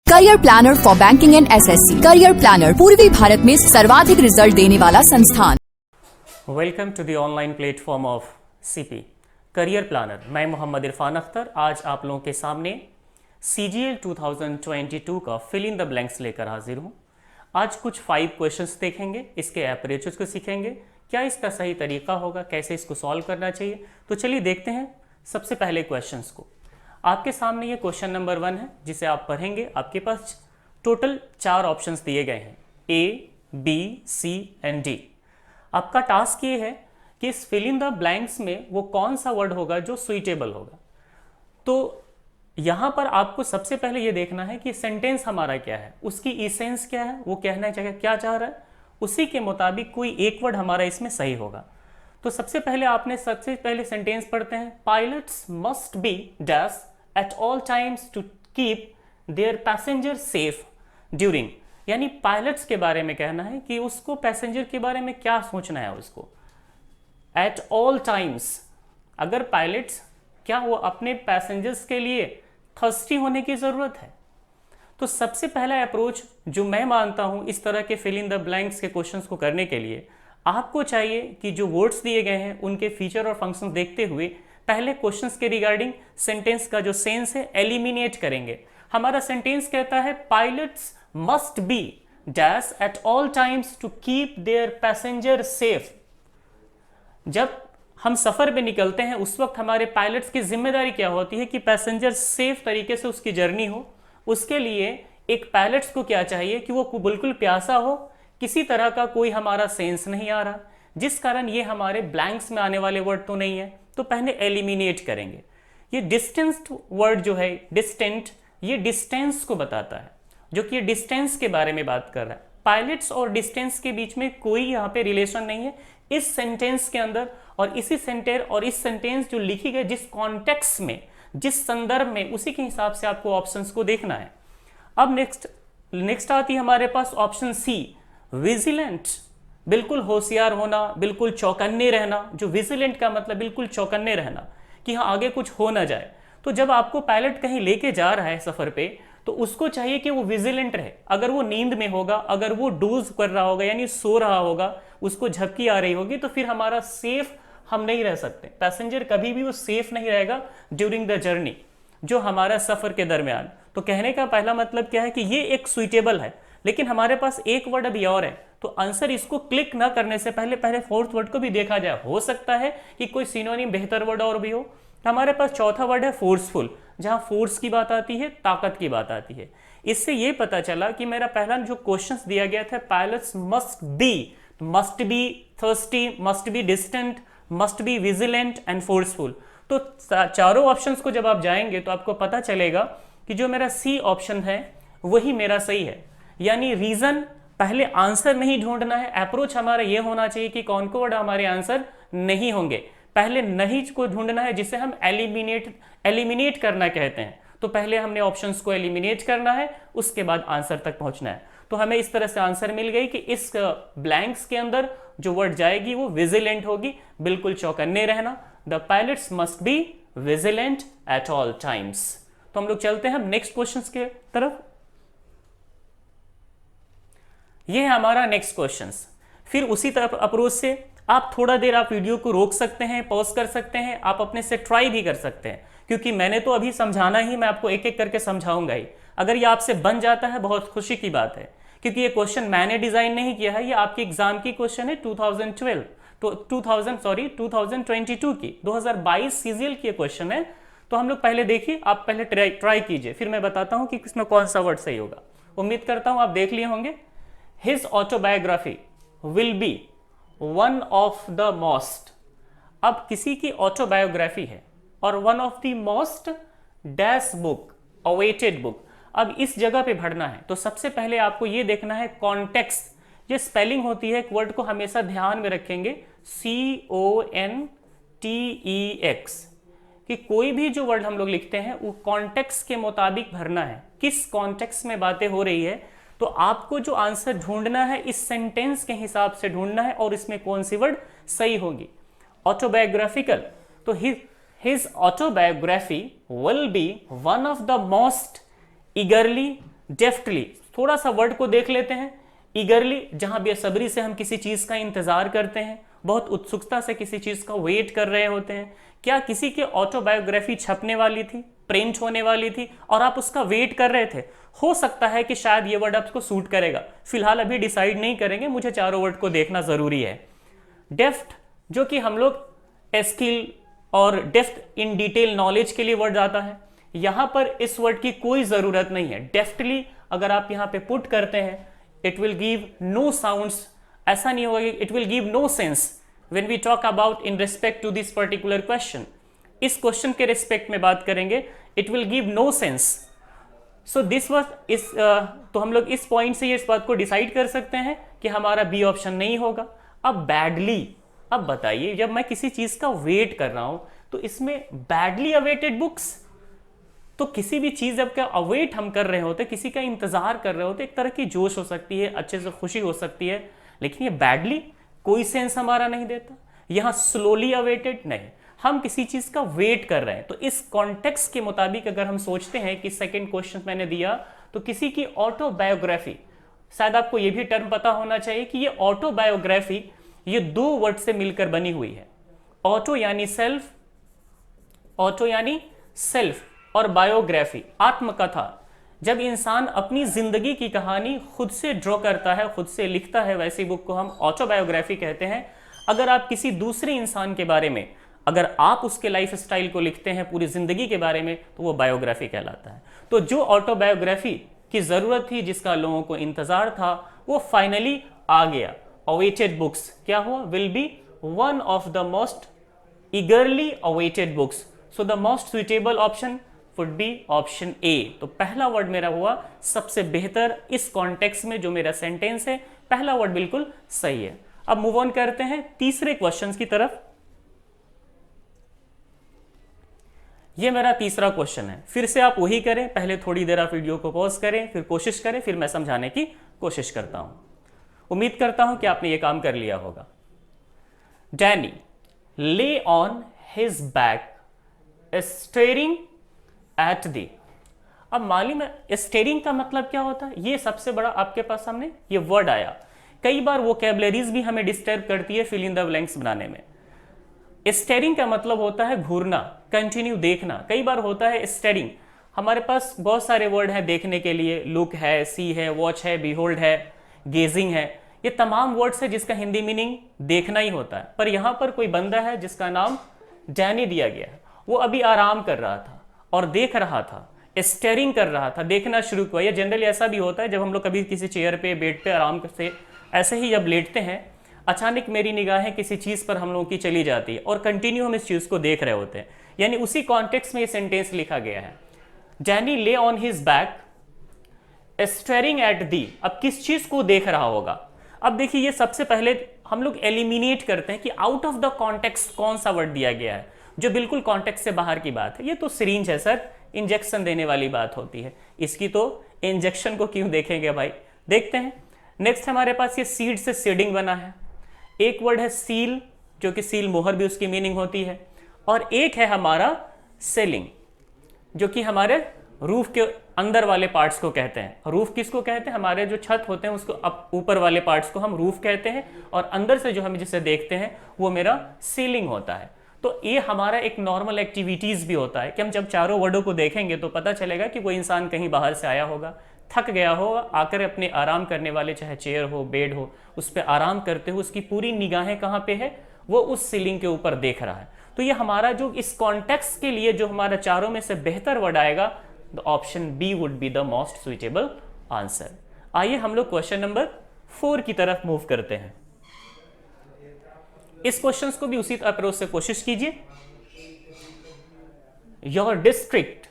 Career planner for banking and SSC. Career planner पूर्वी भारत में सर्वाधिक रिजल्ट देने वाला संस्थान। Welcome to the online platform of CP career planner. मैं मोहम्मद इरफान अख्तर आज आप लोगों के सामने CGL 2022 का फिल इन द ब्लैंक्स लेकर हाजिर हूँ। आज कुछ 5 क्वेश्चंस देखेंगे, इसके एपरेचर्स को सीखेंगे, क्या इसका सही तरीका होगा, कैसे इसको सॉल्व करना चाहिए। तो चलिए देखते हैं सबसे पहले क्वेश्चंस को। आपके सामने ये क्वेश्चन नंबर 1 है जिसे आप पढ़ेंगे। आपके पास टोटल 4 ऑप्शंस दिए गए हैं, A, B, C and D। आपका टास्क ये है कि इस फिल इन द ब्लैंक्स में वो कौन सा वर्ड होगा जो सुइटेबल होगा। तो यहाँ पर आपको सबसे पहले ये देखना है कि सेंटेंस हमारा क्या है, उसकी इसेंस क्या है, वो कहना चाहिए क्या चाह रहा है, उसी के मुताबिक कोई एक वर्ड हमारा इसमें सही होगा। तो सबसे पहले सेंटेंस पढ़ते हैं। Pilots must be dash at all times to keep their passenger safe during, यानी पायलट्स के बारे में कहना है कि उसको पैसेंजर के बारे में क्या सोचना है उसको। एट ऑल टाइम्स, अगर पायलट्स क्या वो अपने पैसेंजर्स के लिए थर्स्टी होने की ज़रूरत है। तो सबसे पहला अप्रोच जो मैं मानता हूं इस तरह के फिल इन द ब्लैंक्स के क्वेश्चंस को करने के लिए, आपको चाहिए कि जो वर्ड्स दिए गए हैं उनके फीचर और फंक्शंस देखते हुए पहले क्वेश्चंस के रिगार्डिंग सेंटेंस का जो सेंस है एलिमिनेट करेंगे। हमारा सेंटेंस कहता है pilots must be dash at all times to keep their passenger safe. जब हम सफर पे निकलते हैं उस वक्त हमारे पायलट्स की जिम्मेदारी क्या होती है कि पैसेंजर सेफ तरीके से उसकी जर्नी हो। उसके लिए एक पायलट्स को क्या चाहिए कि वो बिल्कुल प्यासा हो, किसी तरह का कोई हमारा सेंस नहीं आ रहा, जिस कारण ये हमारे ब्लैंक्स में आने वाले वर्ड तो नहीं है। तो पहले एलिमिनेट करेंगे। ये डिस्टेंस वर्ड जो है, डिस्टेंट, ये डिस्टेंस को बताता है, जो कि ये डिस्टेंस के बारे में बात कर रहा है। पायलट्स और डिस्टेंस के बीच में कोई यहाँ पे रिलेशन नहीं है इस सेंटेंस के अंदर। और इसी सेंटेंस जो लिखी गई जिस कॉन्टेक्स्ट में, जिस संदर्भ में, उसी के हिसाब से आपको ऑप्शंस को देखना है। अब नेक्स्ट आती है हमारे पास ऑप्शन सी, विजिलेंट, बिल्कुल होशियार होना, बिल्कुल चौकन्ने रहना। जो विजिलेंट का मतलब बिल्कुल चौकन्ने रहना कि हाँ आगे कुछ हो ना जाए। तो जब आपको पायलट कहीं लेके जा रहा है सफर पे, तो उसको चाहिए कि वो विजिलेंट रहे। अगर वो नींद में होगा, अगर वो डोज कर रहा होगा यानी सो रहा होगा, उसको झपकी आ रही होगी, तो फिर हमारा सेफ हम नहीं रह सकते। पैसेंजर कभी भी वो सेफ नहीं रहेगा ड्यूरिंग द जर्नी, जो हमारा सफर के दरमियान। तो कहने का पहला मतलब क्या है कि ये एक सुइटेबल है, लेकिन हमारे पास एक वर्ड अभी और है। तो आंसर इसको क्लिक ना करने से पहले फोर्थ वर्ड को भी देखा जाए। हो सकता है कि कोई सिनोनिम बेहतर वर्ड और भी हो। तो हमारे पास चौथा वर्ड है फोर्सफुल, जहां फोर्स की बात आती है, ताकत की बात आती है। इससे यह पता चला कि मेरा पहला जो क्वेश्चन दिया गया था, pilots must B thirsty, must be distant, must be vigilant and forceful. तो चारों ऑप्शंस को जब आप जाएंगे तो आपको पता चलेगा कि जो मेरा सी ऑप्शन है वही मेरा सही है। यानी रीजन, पहले आंसर नहीं ढूंढना है। अप्रोच हमारा यह होना चाहिए कि कौन को वर्ड हमारे आंसर नहीं होंगे, पहले नहीं को ढूंढना है, जिसे हम एलिमिनेट करना कहते हैं। तो पहले हमने ऑप्शंस को एलिमिनेट करना है, उसके बाद आंसर तक पहुंचना है। तो हमें इस तरह से आंसर मिल गई कि इस ब्लैंक्स के अंदर जो वर्ड जाएगी वो विजिलेंट होगी, बिल्कुल चौकन्ने रहना। The pilots must be vigilant eight all times. तो हम लोग चलते हैं नेक्स्ट क्वेश्चन के तरफ। ये है हमारा नेक्स्ट क्वेश्चन। फिर उसी तरफ अप्रोच से आप थोड़ा देर आप वीडियो को रोक सकते हैं, पॉज कर सकते हैं, आप अपने से ट्राई भी कर सकते हैं, क्योंकि मैंने तो अभी समझाना ही, मैं आपको एक एक करके समझाऊंगा ही। अगर ये आपसे बन जाता है बहुत खुशी की बात है, क्योंकि ये क्वेश्चन मैंने डिजाइन नहीं किया है, ये आपके एग्जाम की क्वेश्चन है 2022 की, 2022 सीजीएल की क्वेश्चन है। तो हम लोग पहले देखिए, आप पहले ट्राई कीजिए, फिर मैं बताता हूं कि इसमें कौन सा वर्ड सही होगा। उम्मीद करता हूं आप देख लिए होंगे। His autobiography will be one of the most. अब किसी की ऑटोबायोग्राफी है और one of the most dash book, awaited book. अब इस जगह पे भरना है तो सबसे पहले आपको ये देखना है कॉन्टेक्स्ट। ये स्पेलिंग होती है, एक वर्ड को हमेशा ध्यान में रखेंगे, CONTEX, कि कोई भी जो वर्ड हम लोग लिखते हैं वो कॉन्टेक्स्ट के मुताबिक भरना है, किस कॉन्टेक्स्ट में बातें हो रही है। तो आपको जो आंसर ढूंढना है इस सेंटेंस के हिसाब से ढूंढना है और इसमें कौन सी वर्ड सही होगी। ऑटोबायोग्राफिकल, तो his autobiography will be one of the most eagerly deftly, थोड़ा सा वर्ड को देख लेते हैं। ईगरली, जहां बेसब्री से हम किसी चीज का इंतजार करते हैं, बहुत उत्सुकता से किसी चीज का वेट कर रहे होते हैं। क्या किसी की ऑटोबायोग्राफी छपने वाली थी, प्रिंट होने वाली थी और आप उसका वेट कर रहे थे? हो सकता है कि शायद ये वर्ड आपको सूट करेगा, फिलहाल अभी डिसाइड नहीं करेंगे, मुझे चारों वर्ड को देखना जरूरी है। डेफ्ट, जो कि हम लोग स्किल और डेफ्ट इन डिटेल नॉलेज के लिए वर्ड आता है, यहां पर इस वर्ड की कोई जरूरत नहीं है। डेफ्टली अगर आप यहां पे पुट करते हैं, it will give no sounds, ऐसा नहीं होगा, it will give no sense when we talk about in respect to this particular question. इस क्वेश्चन के रिस्पेक्ट में बात करेंगे, it will give no sense. So this was इस तो हम लोग इस पॉइंट से ये इस बात को डिसाइड कर सकते हैं कि हमारा बी ऑप्शन नहीं होगा। अब बैडली, अब बताइए, जब मैं किसी चीज का वेट कर रहा हूं तो इसमें बैडली अवेटेड बुक्स, तो किसी भी चीज जब का अवेट हम कर रहे होते, किसी का इंतजार कर रहे होते, एक तरह की जोश हो सकती है, अच्छे से खुशी हो सकती है, लेकिन ये बैडली कोई सेंस हमारा नहीं देता। यहां स्लोली अवेटेड नहीं, हम किसी चीज का वेट कर रहे हैं। तो इस कॉन्टेक्स्ट के मुताबिक अगर हम सोचते हैं कि सेकंड क्वेश्चन मैंने दिया तो किसी की ऑटोबायोग्राफी, शायद आपको यह भी टर्म पता होना चाहिए कि ये ऑटोबायोग्राफी ये दो वर्ड से मिलकर बनी हुई है। ऑटो यानी सेल्फ, ऑटो यानी सेल्फ, और बायोग्राफी आत्मकथा। जब इंसान अपनी जिंदगी की कहानी खुद से ड्रॉ करता है, खुद से लिखता है, वैसी बुक को हम ऑटोबायोग्राफी कहते हैं। अगर आप किसी दूसरे इंसान के बारे में, अगर आप उसके लाइफ स्टाइल को लिखते हैं पूरी जिंदगी के बारे में, तो वो बायोग्राफी कहलाता है। तो जो ऑटोबायोग्राफी की जरूरत थी, जिसका लोगों को इंतजार था, वो फाइनली आ गया। अवेटेड बुक्स क्या हुआ? Will be one of the most ईगरली awaited books. So the most suitable option would be option A. तो पहला वर्ड मेरा हुआ सबसे बेहतर इस कॉन्टेक्स्ट में, जो मेरा सेंटेंस है, पहला वर्ड बिल्कुल सही है। अब मूव ऑन करते हैं तीसरे क्वेश्चन की तरफ। ये मेरा तीसरा क्वेश्चन है। फिर से आप वही करें, पहले थोड़ी देर आप वीडियो को पॉज करें, फिर कोशिश करें, फिर मैं समझाने की कोशिश करता हूं। उम्मीद करता हूं कि आपने ये काम कर लिया होगा। डैनी ले on his back staring at the. अब मालूम है स्टेरिंग का मतलब क्या होता है? ये सबसे बड़ा आपके पास सामने ये वर्ड आया। कई बार वोकैबुलरीज भी हमें डिस्टर्ब करती है फिल इन द ब्लैंक्स बनाने में। स्टेरिंग का मतलब होता है घूरना, कंटिन्यू देखना। कई बार होता है स्टेरिंग, हमारे पास बहुत सारे वर्ड हैं देखने के लिए, लुक है, सी है, वॉच है, बिहोल्ड है, गेजिंग है। ये तमाम वर्ड्स है जिसका हिंदी मीनिंग देखना ही होता है। पर यहां पर कोई बंदा है जिसका नाम डैनी दिया गया है। वो अभी आराम कर रहा था और देख रहा था, स्टेरिंग कर रहा था, देखना शुरू किया। ये जनरली ऐसा भी होता है जब हम लोग कभी किसी चेयर पे, बेड पे आराम से ऐसे ही जब लेटते हैं, अचानक मेरी निगाहें किसी चीज पर हम लोगों की चली जाती है और कंटिन्यू हम इस चीज को देख रहे होते हैं। यानी उसी कॉन्टेक्स्ट में ये सेंटेंस लिखा गया है। डैनी ले on his back staring at the. अब किस चीज को देख रहा होगा? अब देखिए, ये सबसे पहले हम लोग एलिमिनेट करते हैं कि आउट ऑफ द कॉन्टेक्स्ट कौन सा वर्ड दिया गया है, जो बिल्कुल कॉन्टेक्स्ट से बाहर की बात है। ये तो सिरिंज है सर, इंजेक्शन देने वाली बात होती है, इसकी तो इंजेक्शन को क्यों देखेंगे भाई। देखते हैं नेक्स्ट हमारे पास ये सीड से सीडिंग बना है। एक वर्ड है सील, जो कि सील मोहर भी उसकी मीनिंग होती है, और एक है हमारा सेलिंग, जो कि हमारे रूफ के अंदर वाले पार्ट्स को कहते हैं। रूफ किसको कहते हैं? हमारे जो छत होते हैं उसको, ऊपर वाले पार्ट्स को हम रूफ कहते हैं, और अंदर से जो हम जिसे देखते हैं वो मेरा सीलिंग होता है। तो ये हमारा एक नॉर्मल एक्टिविटीज भी होता है कि हम जब चारों वर्डों को देखेंगे तो पता चलेगा कि कोई इंसान कहीं बाहर से आया होगा, थक गया होगा, आकर अपने आराम करने वाले, चाहे चेयर हो, बेड हो, उस पर आराम करते हुए उसकी पूरी निगाहें कहाँ पे है? वो उस सीलिंग के ऊपर देख रहा है। तो ये हमारा जो इस कॉन्टेक्स्ट के लिए जो हमारा चारों में से बेहतर वर्ड आएगा, the option B would be the most suitable answer. आइए हम लोग क्वेश्चन नंबर 4 की तरफ मूव करते हैं। इस क्वेश्चन को भी उसी अप्रोच से कोशिश कीजिए। Your district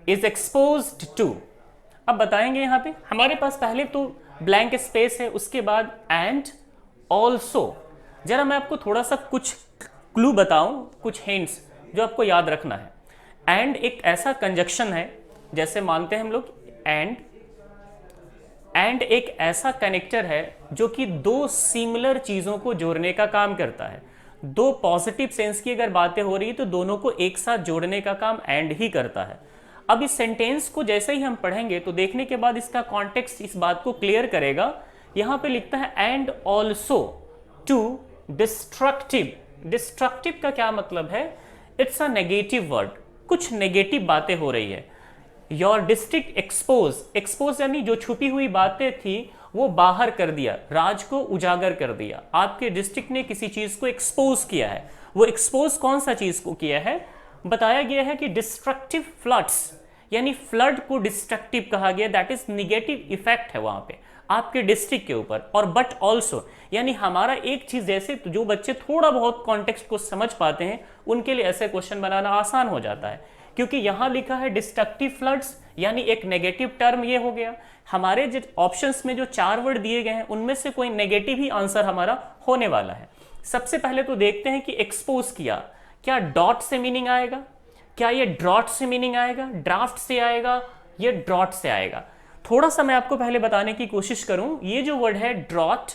is exposed to. अब बताएंगे यहां पे हमारे पास पहले तो ब्लैंक स्पेस है, उसके बाद एंड ऑल्सो। जरा मैं आपको थोड़ा सा कुछ क्लू बताऊं, कुछ हिंट्स जो आपको याद रखना है। एंड एक ऐसा कंजक्शन है, जैसे मानते हैं हम लोग एंड एक ऐसा कनेक्टर है जो कि दो सिमिलर चीजों को जोड़ने का काम करता है। दो पॉजिटिव सेंस की अगर बातें हो रही है तो दोनों को एक साथ जोड़ने का काम एंड ही करता है। अब इस सेंटेंस को जैसे ही हम पढ़ेंगे तो देखने के बाद इसका कॉन्टेक्स्ट इस बात को क्लियर करेगा। यहां पे लिखता है and also to destructive. Destructive का क्या मतलब है? इट्स अ नेगेटिव वर्ड, कुछ नेगेटिव बातें हो रही है। योर डिस्ट्रिक्ट एक्सपोज, एक्सपोज यानी जो छुपी हुई बातें थी वो बाहर कर दिया, राज को उजागर कर दिया। आपके डिस्ट्रिक्ट ने किसी चीज को एक्सपोज किया है। वो एक्सपोज कौन सा चीज को किया है? बताया गया है कि डिस्ट्रक्टिव फ्लड्स, यानी फ्लड को डिस्ट्रक्टिव कहा गया, दैट इज निगेटिव इफेक्ट है वहां पे आपके डिस्ट्रिक्ट के ऊपर। और बट ऑल्सो यानी हमारा एक चीज, जैसे जो बच्चे थोड़ा बहुत कॉन्टेक्स्ट को समझ पाते हैं उनके लिए ऐसे क्वेश्चन बनाना आसान हो जाता है, क्योंकि यहां लिखा है डिस्ट्रक्टिव फ्लड्स यानी एक नेगेटिव टर्म ये हो गया। हमारे जो ऑप्शंस में जो 4 वर्ड दिए गए हैं उनमें से कोई नेगेटिव ही आंसर हमारा होने वाला है। सबसे पहले तो देखते हैं कि एक्सपोज किया, क्या डॉट से मीनिंग आएगा, क्या ये ड्रॉट से मीनिंग आएगा, ड्राफ्ट से आएगा, ये ड्रॉट से आएगा। थोड़ा सा मैं आपको पहले बताने की कोशिश करूं, ये जो वर्ड है ड्रॉट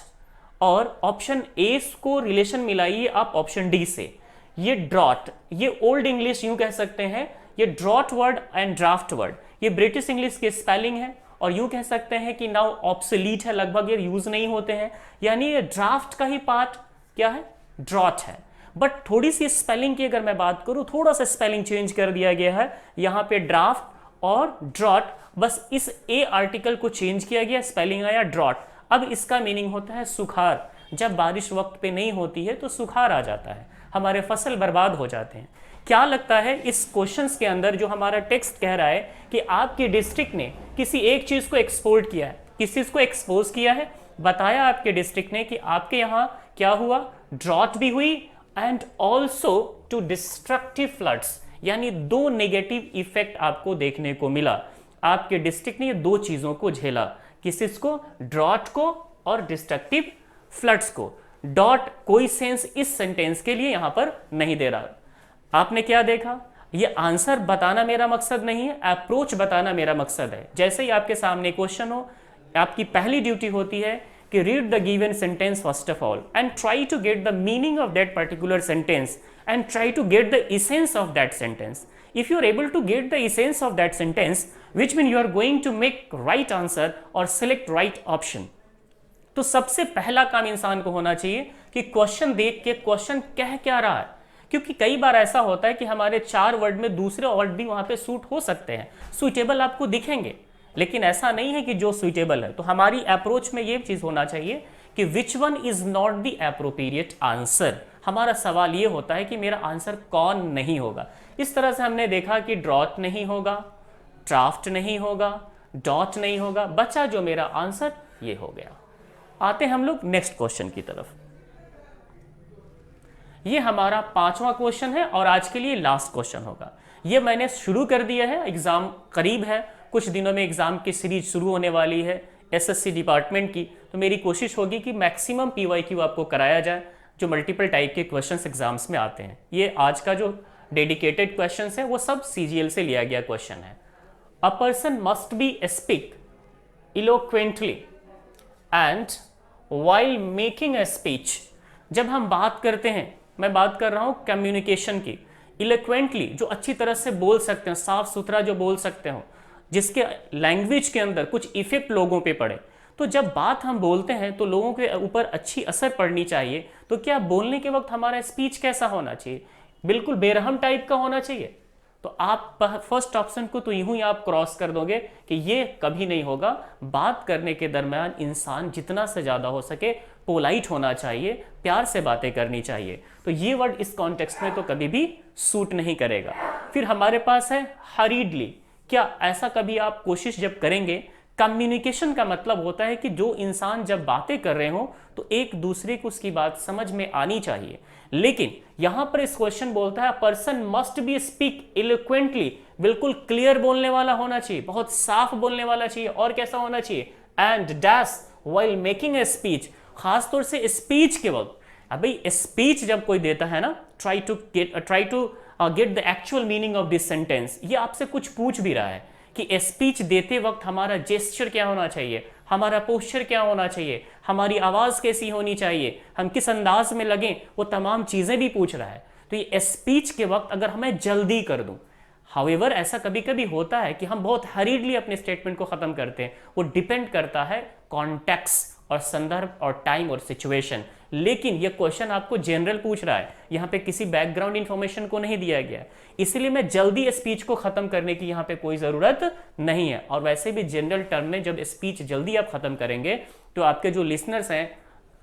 और ऑप्शन ए को रिलेशन मिलाइए आप ऑप्शन डी से। ये ड्रॉट, ये ओल्ड इंग्लिश यूं कह सकते हैं, ये drought word and draft word ये ब्रिटिश इंग्लिश के स्पेलिंग है, और यूं कह सकते हैं कि नाउ ऑब्सोलीट है, लगभग ये यूज नहीं होते हैं। यानी ये ड्राफ्ट का ही पार्ट क्या है? ड्रॉट है। बट थोड़ी सी स्पेलिंग की अगर मैं बात करूं, थोड़ा सा स्पेलिंग चेंज कर दिया गया है, यहां पे ड्राफ्ट और ड्रॉट, बस इस ए आर्टिकल को चेंज किया गया, स्पेलिंग आया ड्रॉट। अब इसका मीनिंग होता है सुखार। जब बारिश वक्त पे नहीं होती है तो सुखार आ जाता है, हमारे फसल बर्बाद हो जाते हैं। क्या लगता है इस क्वेश्चंस के अंदर जो हमारा टेक्स्ट कह रहा है कि आपके डिस्ट्रिक्ट ने किसी एक चीज को एक्सपोर्ट किया है, किस चीज को एक्सपोज किया है? बताया आपके डिस्ट्रिक्ट ने कि आपके यहां क्या हुआ? ड्रॉट भी हुई and also to destructive floods, यानी 2 नेगेटिव इफेक्ट आपको देखने को मिला। आपके डिस्ट्रिक्ट ने ये 2 चीजों को झेला, किस को? ड्रॉट को और डिस्ट्रक्टिव फ्लड्स को। डॉट कोई सेंस इस सेंटेंस के लिए यहां पर नहीं दे रहा। आपने क्या देखा? ये आंसर बताना मेरा मकसद नहीं है, अप्रोच बताना मेरा मकसद है। जैसे ही आपके सामने क्वेश्चन हो, आपकी पहली ड्यूटी होती है कि read the given sentence first of all and try to get the meaning of that particular sentence and try to get the essence of that sentence. If you are able to get the essence of that sentence, which mean you are going to make right answer or select right option। तो सबसे पहला काम इंसान को होना चाहिए कि question देख के क्वेश्चन कह क्या रहा है, क्योंकि कई बार ऐसा होता है कि हमारे 4 वर्ड में दूसरे वर्ड भी वहां पे सूट हो सकते हैं, सुइटेबल आपको दिखेंगे, लेकिन ऐसा नहीं है कि जो सुइटेबल है। तो हमारी अप्रोच में ये चीज होना चाहिए कि which one is not the appropriate answer. हमारा सवाल ये होता है कि मेरा आंसर कौन नहीं होगा। इस तरह से हमने देखा कि ड्रॉट नहीं होगा, ड्राफ्ट नहीं होगा, डॉट नहीं होगा, बचा जो मेरा आंसर ये हो गया। आते हम लोग नेक्स्ट क्वेश्चन की तरफ। ये हमारा 5वां क्वेश्चन है और आज के लिए लास्ट क्वेश्चन होगा। ये मैंने शुरू कर दिया है, एग्जाम करीब है, कुछ दिनों में एग्जाम की सीरीज शुरू होने वाली है एसएससी डिपार्टमेंट की, तो मेरी कोशिश होगी कि मैक्सिमम पीवाईक्यू आपको कराया जाए जो मल्टीपल टाइप के क्वेश्चंस एग्जाम्स में आते हैं। ये आज का जो डेडिकेटेड क्वेश्चंस है वो सब सीजीएल से लिया गया क्वेश्चन है। A person must be speak eloquently and while making a speech। जब हम बात करते हैं, मैं बात कर रहा हूं कम्युनिकेशन की, इलोक्वेंटली जो अच्छी तरह से बोल सकते हैं, साफ सुथरा जो बोल सकते हो, जिसके लैंग्वेज के अंदर कुछ इफेक्ट लोगों पे पड़े। तो जब बात हम बोलते हैं तो लोगों के ऊपर अच्छी असर पड़नी चाहिए। तो क्या बोलने के वक्त हमारा स्पीच कैसा होना चाहिए? बिल्कुल बेरहम टाइप का होना चाहिए। तो आप फर्स्ट ऑप्शन को तो यूं ही आप क्रॉस कर दोगे कि ये कभी नहीं होगा। बात करने के दरमियान इंसान जितना से ज्यादा हो सके पोलाइट होना चाहिए, प्यार से बातें करनी चाहिए। तो ये वर्ड इस कॉन्टेक्स्ट में तो कभी भी सूट नहीं करेगा। फिर हमारे पास है हरीडली। क्या ऐसा कभी आप कोशिश जब करेंगे? कम्युनिकेशन का मतलब होता है कि जो इंसान जब बातें कर रहे हो तो एक दूसरे को उसकी बात समझ में आनी चाहिए। लेकिन यहां पर इस क्वेश्चन बोलता है पर्सन मस्ट बी स्पीक इलोक्वेंटली, बिल्कुल क्लियर बोलने वाला होना चाहिए, बहुत साफ बोलने वाला चाहिए। और कैसा होना चाहिए? And dash while making a speech, खासतौर से स्पीच के वक्त। अभी स्पीच जब कोई देता है ना, try to get the actual meaning of this sentence. ये आपसे कुछ पूछ भी रहा है कि स्पीच देते वक्त हमारा जेस्चर क्या होना चाहिए, हमारा पोस्चर क्या होना चाहिए, हमारी आवाज़ कैसी होनी चाहिए, हम किस अंदाज में लगें, वो तमाम चीज़ें भी पूछ रहा है। तो ये स्पीच के वक्त अगर मैं जल्दी कर दूं, हाउएवर ऐसा कभी कभी होता है कि हम बहुत हरीडली अपने स्टेटमेंट को खत्म करते हैं, वो डिपेंड करता है कॉन्टेक्स्ट और संदर्भ और टाइम और सिचुएशन। लेकिन ये क्वेश्चन आपको जनरल पूछ रहा है, यहाँ पे किसी बैकग्राउंड इंफॉर्मेशन को नहीं दिया गया, इसलिए मैं जल्दी स्पीच को खत्म करने की यहाँ पे कोई जरूरत नहीं है। और वैसे भी जनरल टर्म में जब स्पीच जल्दी आप खत्म करेंगे तो आपके जो लिसनर्स हैं,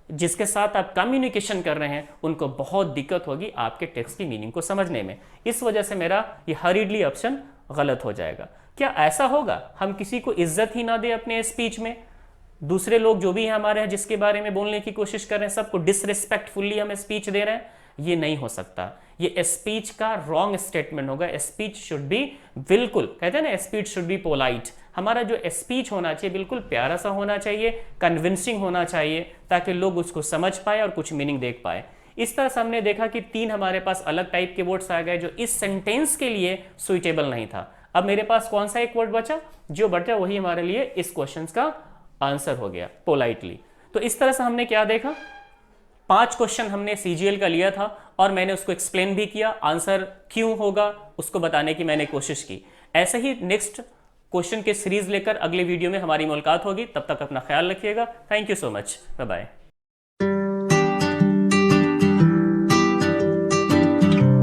जिसके साथ आप कम्युनिकेशन कर रहे हैं, उनको बहुत दिक्कत होगी आपके टेक्स्ट की मीनिंग को समझने में। इस वजह से मेरा ये हरीडली ऑप्शन गलत हो जाएगा। क्या ऐसा होगा हम किसी को इज्जत ही ना दे अपने स्पीच में, दूसरे लोग जो भी हैं हमारे हैं जिसके बारे में बोलने की कोशिश कर रहे हैं, सबको डिसरिस्पेक्टफुल्ली हम स्पीच दे रहे हैं? ये नहीं हो सकता, ये स्पीच का रॉन्ग स्टेटमेंट होगा। स्पीच शुड बी, बिल्कुल कहते हैं ना, स्पीच शुड बी पोलाइट। हमारा जो स्पीच होना चाहिए बिल्कुल प्यारा सा होना चाहिए, कन्विंसिंग होना चाहिए, ताकि लोग उसको समझ पाए और कुछ मीनिंग देख पाए। इस तरह से हमने देखा कि 3 हमारे पास अलग टाइप के वर्ड्स आ गए जो इस सेंटेंस के लिए सुइटेबल नहीं था। अब मेरे पास कौन सा एक वर्ड बचा? जो बचा वही हमारे लिए इस क्वेश्चन का आंसर हो गया, पोलाइटली। तो इस तरह से हमने क्या देखा, 5 क्वेश्चन हमने सीजीएल का लिया था और मैंने उसको एक्सप्लेन भी किया, आंसर क्यों होगा उसको बताने की मैंने कोशिश की। ऐसे ही नेक्स्ट क्वेश्चन के सीरीज लेकर अगले वीडियो में हमारी मुलाकात होगी। तब तक अपना ख्याल रखिएगा। Thank you so much, bye bye.